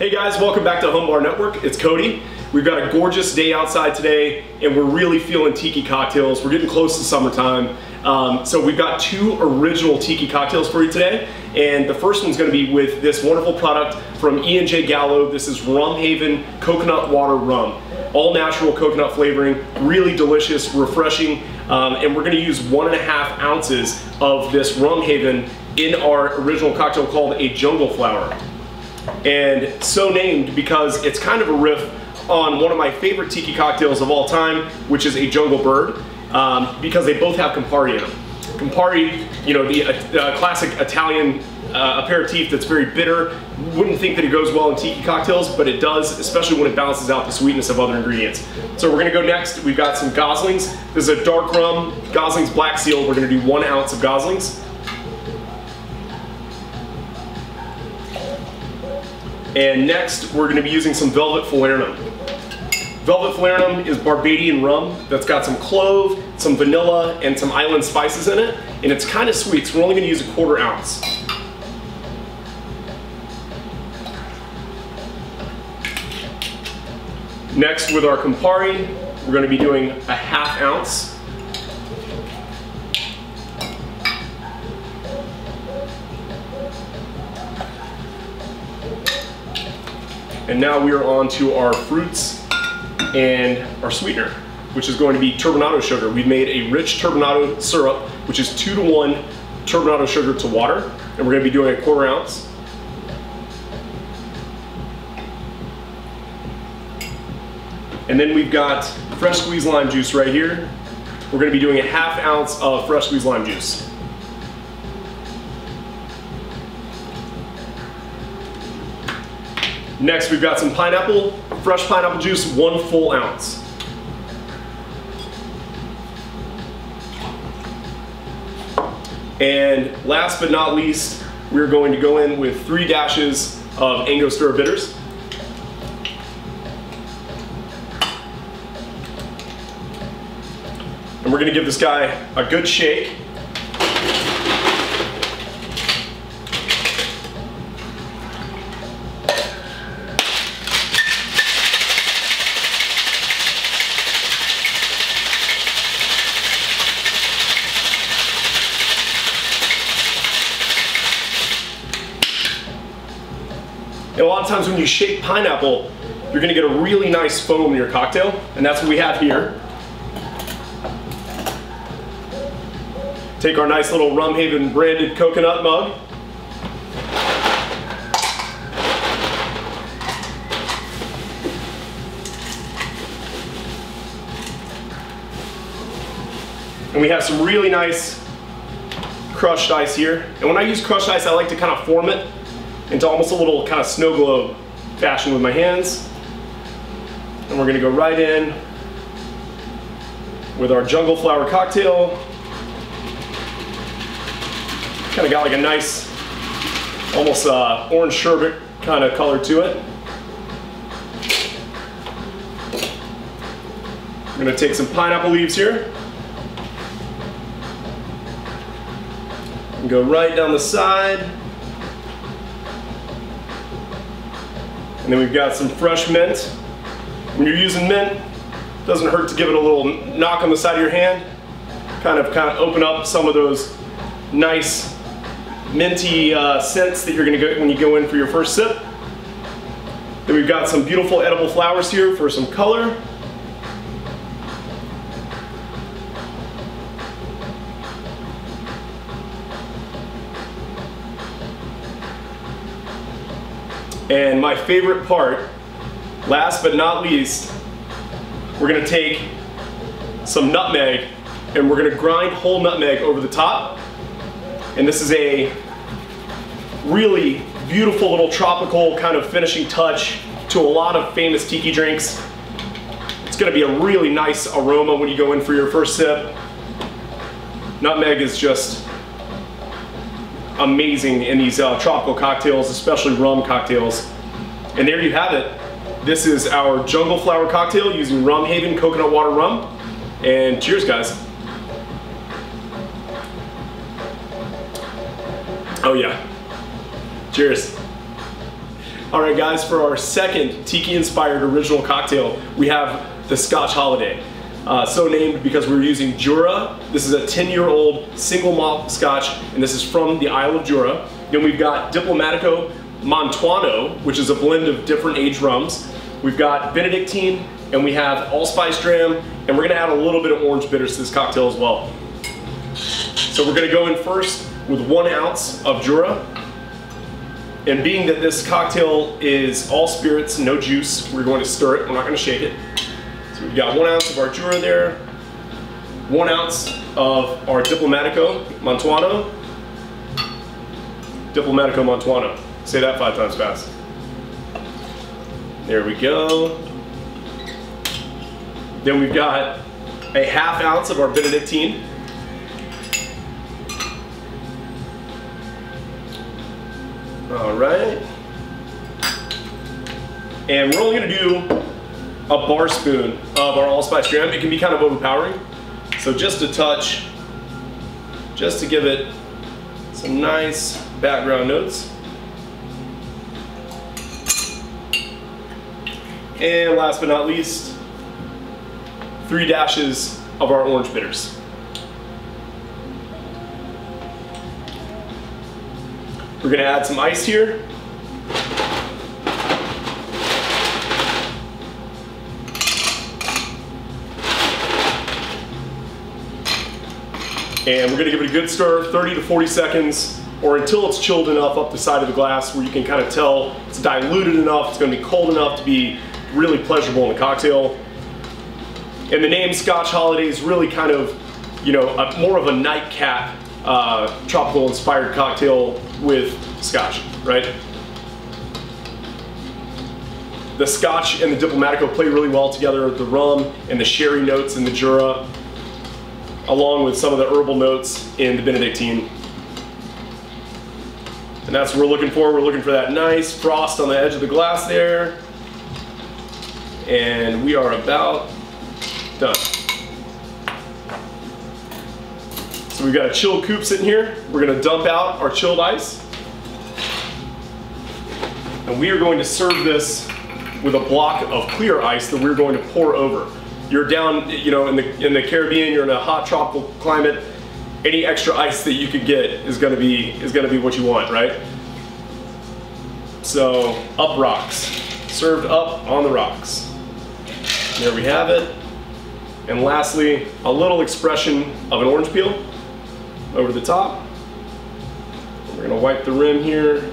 Hey guys, welcome back to Home Bar Network. It's Cody. We've got a gorgeous day outside today and we're really feeling tiki cocktails. We're getting close to summertime. So we've got two original tiki cocktails for you today. And the first one's gonna be with this wonderful product from E&J Gallo. This is RumHaven Coconut Water Rum. All natural coconut flavoring, really delicious, refreshing. And we're gonna use 1.5 ounces of this RumHaven in our original cocktail called a Jungle Flower. And so named because it's kind of a riff on one of my favorite tiki cocktails of all time, which is a Jungle Bird, because they both have Campari in them. Campari, you know, the classic Italian aperitif that's very bitter. Wouldn't think that it goes well in tiki cocktails, but it does, especially when it balances out the sweetness of other ingredients. So we're gonna go next. We've got some Goslings. This is a dark rum, Goslings Black Seal. We're gonna do 1 ounce of Goslings. And next, we're gonna be using some Velvet Falernum. Velvet Falernum is Barbadian rum that's got some clove, some vanilla, and some island spices in it. And it's kind of sweet, so we're only gonna use 1/4 ounce. Next, with our Campari, we're gonna be doing 1/2 ounce. And now we are on to our fruits and our sweetener, which is going to be turbinado sugar. We've made a rich turbinado syrup, which is 2-to-1 turbinado sugar to water. And we're gonna be doing 1/4 ounce. And then we've got fresh squeezed lime juice right here. We're gonna be doing 1/2 ounce of fresh squeezed lime juice. Next, we've got some pineapple, fresh pineapple juice, 1 full ounce. And last but not least, we're going to go in with 3 dashes of Angostura Bitters. And we're gonna give this guy a good shake. And a lot of times when you shake pineapple, you're gonna get a really nice foam in your cocktail, and that's what we have here. Take our nice little RumHaven branded coconut mug. And we have some really nice crushed ice here. And when I use crushed ice, I like to kind of form it into almost a little kind of snow globe fashion with my hands. And we're gonna go right in with our Jungle Flower cocktail. Kind of got like a nice, almost orange sherbet kind of color to it. I'm gonna take some pineapple leaves here and go right down the side. And then we've got some fresh mint. When you're using mint, it doesn't hurt to give it a little knock on the side of your hand. Kind of open up some of those nice minty scents that you're gonna get when you go in for your first sip. Then we've got some beautiful edible flowers here for some color. And my favorite part, last but not least, we're gonna take some nutmeg and we're gonna grind whole nutmeg over the top. And this is a really beautiful little tropical kind of finishing touch to a lot of famous tiki drinks. It's gonna be a really nice aroma when you go in for your first sip. Nutmeg is just amazing in these tropical cocktails, especially rum cocktails. And there you have it. This is our Jungle Flower cocktail using RumHaven Coconut Water Rum. And cheers, guys. Oh yeah. Cheers. All right, guys, for our second Tiki-inspired original cocktail, we have the Scotch Holiday. So named because we're using Jura. This is a 10-year-old single malt Scotch, and this is from the Isle of Jura. Then we've got Diplomatico Mantuano, which is a blend of different aged rums. We've got Benedictine, and we have Allspice Dram, and we're gonna add a little bit of orange bitters to this cocktail as well. So we're gonna go in first with 1 ounce of Jura. And being that this cocktail is all spirits, no juice, we're going to stir it, we're not gonna shake it. So we've got 1 ounce of our Jura there, 1 ounce of our Diplomatico Mantuano. Diplomatico Mantuano. Say that 5 times fast. There we go. Then we've got a 1/2 ounce of our Benedictine. All right. And we're only gonna do a bar spoon of our Allspice Dram. It can be kind of overpowering. So just a touch, just to give it some nice background notes. And last but not least, 3 dashes of our orange bitters. We're gonna add some ice here. And we're gonna give it a good stir, 30 to 40 seconds, or until it's chilled enough up the side of the glass where you can kind of tell it's diluted enough, it's gonna be cold enough to be really pleasurable in the cocktail. And the name Scotch Holiday is really kind of, you know, more of a nightcap tropical inspired cocktail with Scotch, right? The Scotch and the Diplomatico play really well together, the rum and the sherry notes in the Jura, along with some of the herbal notes in the Benedictine. And that's what we're looking for. We're looking for that nice frost on the edge of the glass there. And we are about done. So we've got a chilled coupe sitting here. We're gonna dump out our chilled ice. And we are going to serve this with a block of clear ice that we're going to pour over. You're down, you know, in the Caribbean, you're in a hot tropical climate, any extra ice that you could get is gonna be what you want, right? So, up rocks. Served up on the rocks. There we have it. And lastly, a little expression of an orange peel over the top. We're gonna wipe the rim here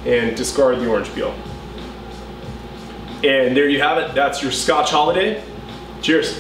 and discard the orange peel. And there you have it. That's your Scotch Holiday. Cheers.